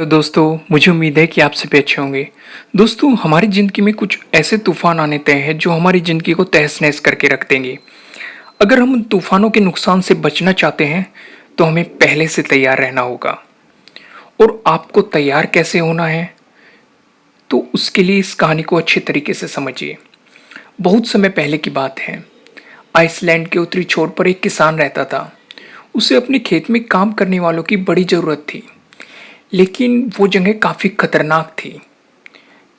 तो दोस्तों मुझे उम्मीद है कि आप सभी अच्छे होंगे। दोस्तों हमारी ज़िंदगी में कुछ ऐसे तूफान आने तय हैं जो हमारी ज़िंदगी को तहस-नहस करके रख देंगे। अगर हम उन तूफानों के नुकसान से बचना चाहते हैं तो हमें पहले से तैयार रहना होगा। और आपको तैयार कैसे होना है तो उसके लिए इस कहानी को अच्छे तरीके से समझिए। बहुत समय पहले की बात है। आइसलैंड के उत्तरी छोर पर एक किसान रहता था। उसे अपने खेत में काम करने वालों की बड़ी ज़रूरत थी। लेकिन वो जगह काफ़ी खतरनाक थी,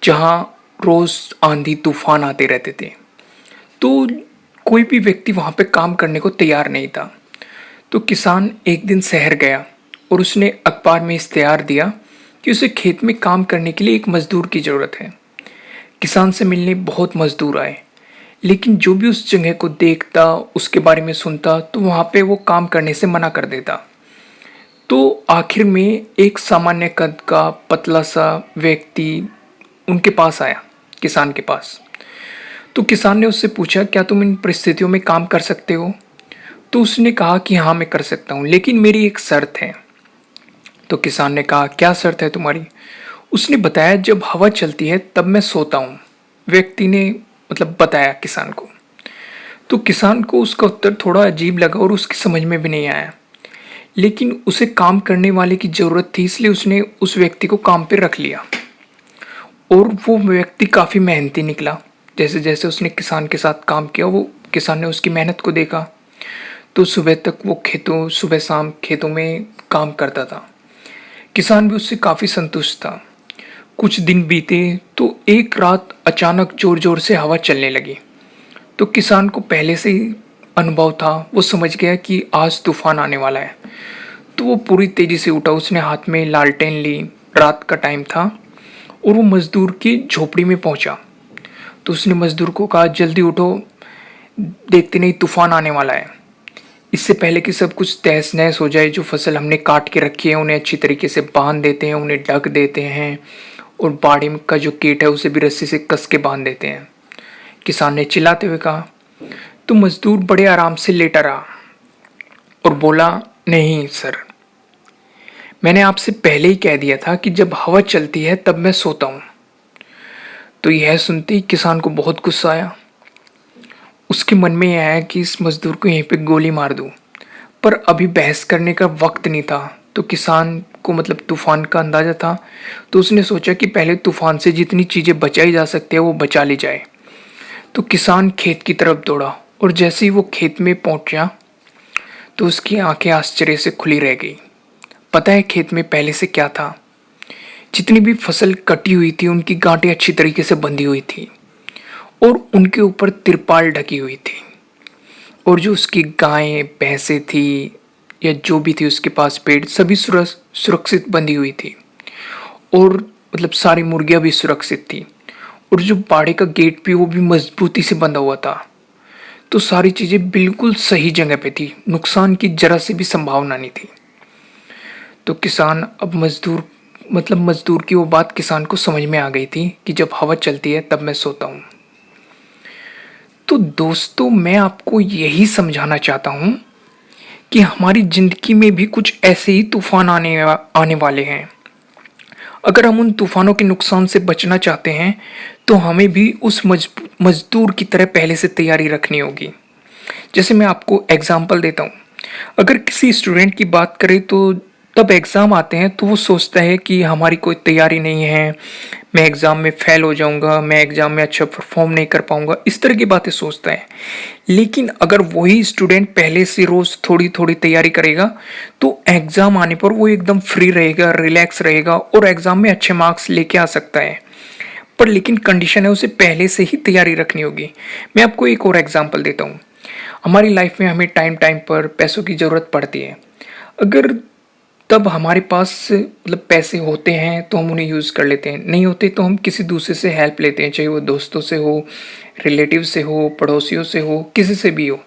जहाँ रोज़ आंधी तूफान आते रहते थे। तो कोई भी व्यक्ति वहाँ पे काम करने को तैयार नहीं था। तो किसान एक दिन शहर गया और उसने अखबार में इश्तेहार दिया कि उसे खेत में काम करने के लिए एक मजदूर की ज़रूरत है। किसान से मिलने बहुत मजदूर आए, लेकिन जो भी उस जगह को देखता, उसके बारे में सुनता, तो वहाँ पे वो काम करने से मना कर देता। तो आखिर में एक सामान्य कद का पतला सा व्यक्ति उनके पास आया, किसान के पास। तो किसान ने उससे पूछा, क्या तुम इन परिस्थितियों में काम कर सकते हो? तो उसने कहा कि हाँ मैं कर सकता हूँ, लेकिन मेरी एक शर्त है। तो किसान ने कहा, क्या शर्त है तुम्हारी? उसने बताया, जब हवा चलती है तब मैं सोता हूँ। व्यक्ति ने बताया किसान को। तो किसान को उसका उत्तर थोड़ा अजीब लगा और उसकी समझ में भी नहीं आया, लेकिन उसे काम करने वाले की ज़रूरत थी, इसलिए उसने उस व्यक्ति को काम पे रख लिया। और वो व्यक्ति काफ़ी मेहनती निकला। जैसे जैसे उसने किसान के साथ काम किया, वो किसान ने उसकी मेहनत को देखा। तो सुबह तक वो सुबह शाम खेतों में काम करता था। किसान भी उससे काफ़ी संतुष्ट था। कुछ दिन बीते तो एक रात अचानक ज़ोर ज़ोर से हवा चलने लगी। तो किसान को पहले से ही अनुभव था, वो समझ गया कि आज तूफान आने वाला है। तो वो पूरी तेज़ी से उठा, उसने हाथ में लालटेन ली। रात का टाइम था और वो मज़दूर की झोपड़ी में पहुंचा। तो उसने मज़दूर को कहा, जल्दी उठो, देखते नहीं तूफान आने वाला है। इससे पहले कि सब कुछ तहस नहस हो जाए, जो फसल हमने काट के रखी है उन्हें अच्छी तरीके से बांध देते हैं, उन्हें ढक देते हैं और बाड़ी का जो कीट है उसे भी रस्सी से कस के बांध देते हैं, किसान ने चिल्लाते हुए कहा। तो मजदूर बड़े आराम से लेटा रहा और बोला, नहीं सर, मैंने आपसे पहले ही कह दिया था कि जब हवा चलती है तब मैं सोता हूँ। तो यह सुनते ही किसान को बहुत गुस्सा आया। उसके मन में यह आया कि इस मजदूर को यहीं पे गोली मार दूं, पर अभी बहस करने का वक्त नहीं था। तो किसान को तूफान का अंदाजा था। तो उसने सोचा कि पहले तूफान से जितनी चीज़ें बचाई जा सकती है वो बचा ली जाए। तो किसान खेत की तरफ दौड़ा और जैसे ही वो खेत में पहुंचा तो उसकी आंखें आश्चर्य से खुली रह गई। पता है खेत में पहले से क्या था? जितनी भी फसल कटी हुई थी उनकी गांठें अच्छी तरीके से बंधी हुई थी और उनके ऊपर तिरपाल ढकी हुई थी। और जो उसकी गायें भैंसें थी या जो भी थी उसके पास पेड़, सभी सुरक्षित बंधी हुई थी। और सारी मुर्गियां भी सुरक्षित थी। और जो बाड़े का गेट भी, वो भी मजबूती से बंधा हुआ था। तो सारी चीज़ें बिल्कुल सही जगह पे थी, नुकसान की जरा सी भी संभावना नहीं थी। तो किसान अब मजदूर की वो बात किसान को समझ में आ गई थी कि जब हवा चलती है तब मैं सोता हूँ। तो दोस्तों मैं आपको यही समझाना चाहता हूँ कि हमारी ज़िंदगी में भी कुछ ऐसे ही तूफान आने वाले हैं। अगर हम उन तूफानों के नुकसान से बचना चाहते हैं तो हमें भी उस मजदूर की तरह पहले से तैयारी रखनी होगी। जैसे मैं आपको एग्जांपल देता हूँ। अगर किसी स्टूडेंट की बात करें तो तब एग्ज़ाम आते हैं तो वो सोचता है कि हमारी कोई तैयारी नहीं है, मैं एग्ज़ाम में फ़ेल हो जाऊंगा, मैं एग्ज़ाम में अच्छा परफॉर्म नहीं कर पाऊंगा, इस तरह की बातें सोचता है। लेकिन अगर वही स्टूडेंट पहले से रोज़ थोड़ी थोड़ी तैयारी करेगा तो एग्ज़ाम आने पर वो एकदम फ्री रहेगा, रिलैक्स रहेगा और एग्ज़ाम में अच्छे मार्क्स लेके आ सकता है। पर लेकिन कंडीशन है, उसे पहले से ही तैयारी रखनी होगी। मैं आपको एक और एग्जांपल देता हूँ। हमारी लाइफ में हमें टाइम टाइम पर पैसों की ज़रूरत पड़ती है। अगर तब हमारे पास पैसे होते हैं तो हम उन्हें यूज़ कर लेते हैं, नहीं होते तो हम किसी दूसरे से हेल्प लेते हैं, चाहे वो दोस्तों से हो, रिलेटिव से हो, पड़ोसियों से हो, किसी से भी हो।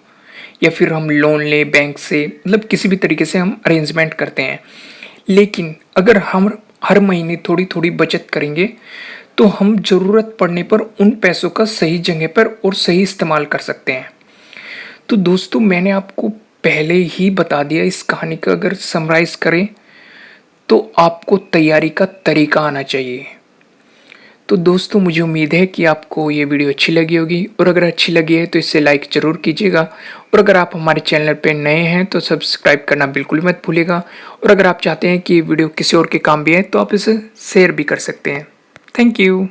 या फिर हम लोन ले बैंक से, किसी भी तरीके से हम अरेंजमेंट करते हैं। लेकिन अगर हम हर महीने थोड़ी थोड़ी बचत करेंगे तो हम ज़रूरत पड़ने पर उन पैसों का सही जगह पर और सही इस्तेमाल कर सकते हैं। तो दोस्तों मैंने आपको पहले ही बता दिया, इस कहानी का अगर समराइज़ करें तो आपको तैयारी का तरीका आना चाहिए। तो दोस्तों मुझे उम्मीद है कि आपको ये वीडियो अच्छी लगी होगी, और अगर अच्छी लगी है तो इसे लाइक ज़रूर कीजिएगा, और अगर आप हमारे चैनल पे नए हैं तो सब्सक्राइब करना बिल्कुल मत भूलिएगा, और अगर आप चाहते हैं कि ये वीडियो किसी और के काम भी है तो आप इसे शेयर भी कर सकते हैं। Thank you.